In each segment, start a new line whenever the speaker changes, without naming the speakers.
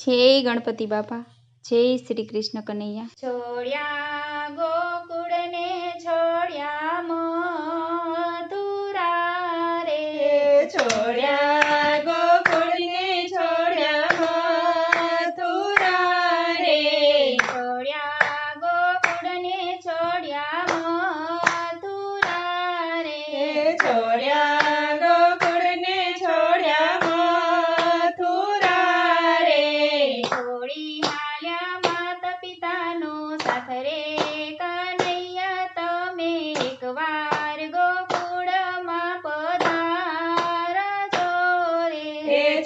जय गणपति बापा। जय श्री कृष्ण कन्हैया।
छोड़्या गोकुळ ने छोड़्या मथुरा रे,
छोड़्या गोकुळ ने छोड़्या मथुरा रे,
छोड़्या गोकुळ ने छोड़्या मथुरा रे,
छोड़्या गोकुळ ने छोड़्या मथुरा रे,
छोड़ी हाल्या माता पितानो साथ रे कन्हैया तमे एक वार गोकुळમાં પધારજો રે,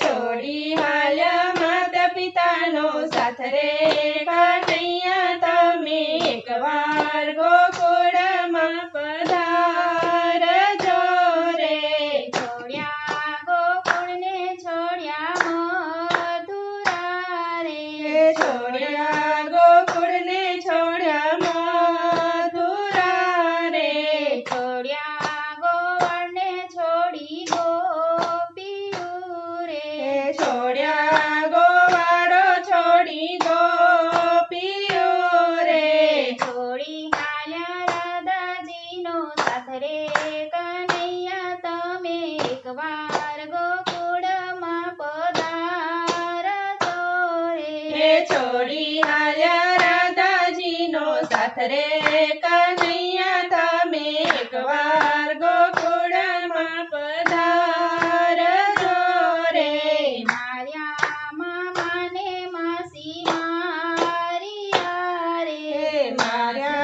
छोड़ी हाल्या माता पितानो साथ रे कन्हैया तमे एक वार गोकुळમાં पधारजो रे,
छोड़्या गोकुळने छोड़्या मथुरा रे,
छोड़्या गोकुळ ने छोड़्या मथुरा रे,
छोड़्या गोवर्णने छोड़ी गोपीयू रे,
छोड़्या गोवाड़ो छोड़ी गोपीओ रे,
छोड़ी हाल्या राधाजीनो साथ रे कन्हैया तमे एक वार गोकुळમાં પધારજો રે,
छोड़ी हाल्या राधाजीनो साथ रे कन्हैया तमे एक वार गोकुळમાં पधारजो रे,
मार्या मामाने मासी मारिया रे,
मार्या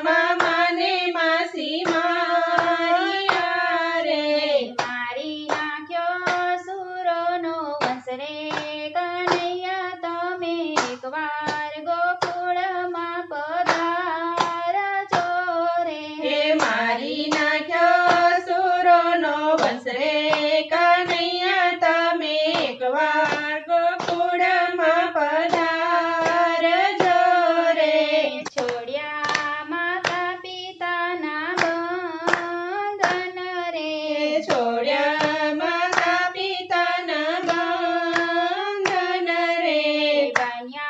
मामाने मासी मारिया रे,
मारी नाख्यो असुरोनो वंश रे कन्हैया तमे एक वार गोकुळમાં પધારજો રે,
मारी नाख्यो असुरोनो वंश रे कन्हैया तमे एक वार गोकुळમાં पधारजो रे,
छोड़्या माता पिताना बंधन रे,
छोड़्या माता पिताना बंधन रे,
बन्या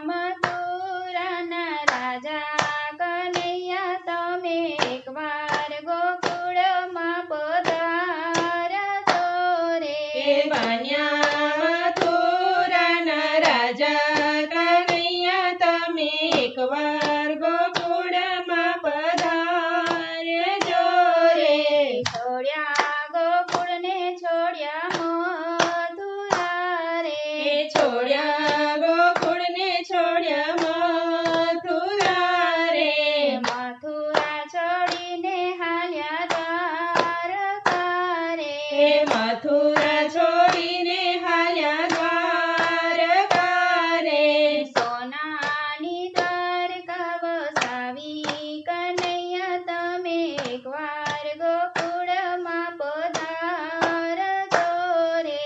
मथुराना राजा कन्हैया तमे एक वार गोकुळમાં પધારજો રે,
बन्या मथुराना राजा कन्हैया तमे एक वार गोकुळમાં पधारजो रे,
छोड़्या गोकुळने छोड़्या मथुरा रे,
छोड़्या गोकुळ ने छोड़्या मथुरा रे,
मथुरा छोड़ीने हाल्या द्वारका रे,
मथुरा छोड़ीने हाल्या द्वारका रे,
सोनानी द्वारका वसावी कन्हैया तमे एक वार गोकुळમાં પધારજો રે,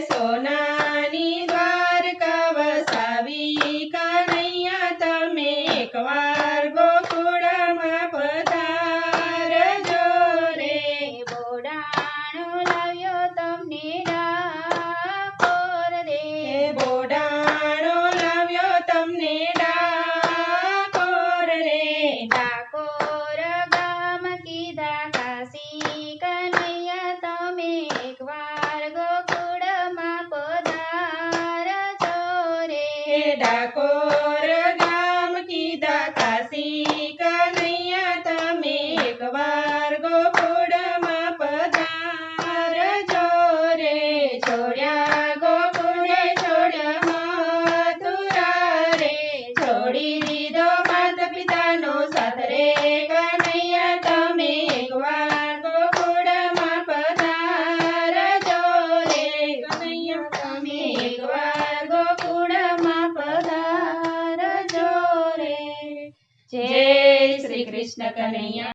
सोनानी द्वारका वसावी कन्हैया तमे एक वार गोकुळમાં पधारजो रे,
બોડાણો લાવ્યો તમને ડાકોર રે,
બોડાણો લાવ્યો તમને ડાકોર રે,
ડાકોર ગામ કીધા કાશી કન્હૈયા તમે એક વાર ગોકુળમાં પધારજો રે,
ડાકોર ગામ કીધા કાશી કન્હૈયા તમે એક વાર ગોકુળમાં પધારજો રે, छोड़्या गोकुळ छोड़्या मथुरा रे, छोड़ी दीधो माता पितानो साथ रे कन्हैया तमे एक वार गोकुळમાં पधारजो रे, कन्हैया तमे एक वार गोकुळમાં पधारजो रे। जय श्री कृष्ण कन्हैया।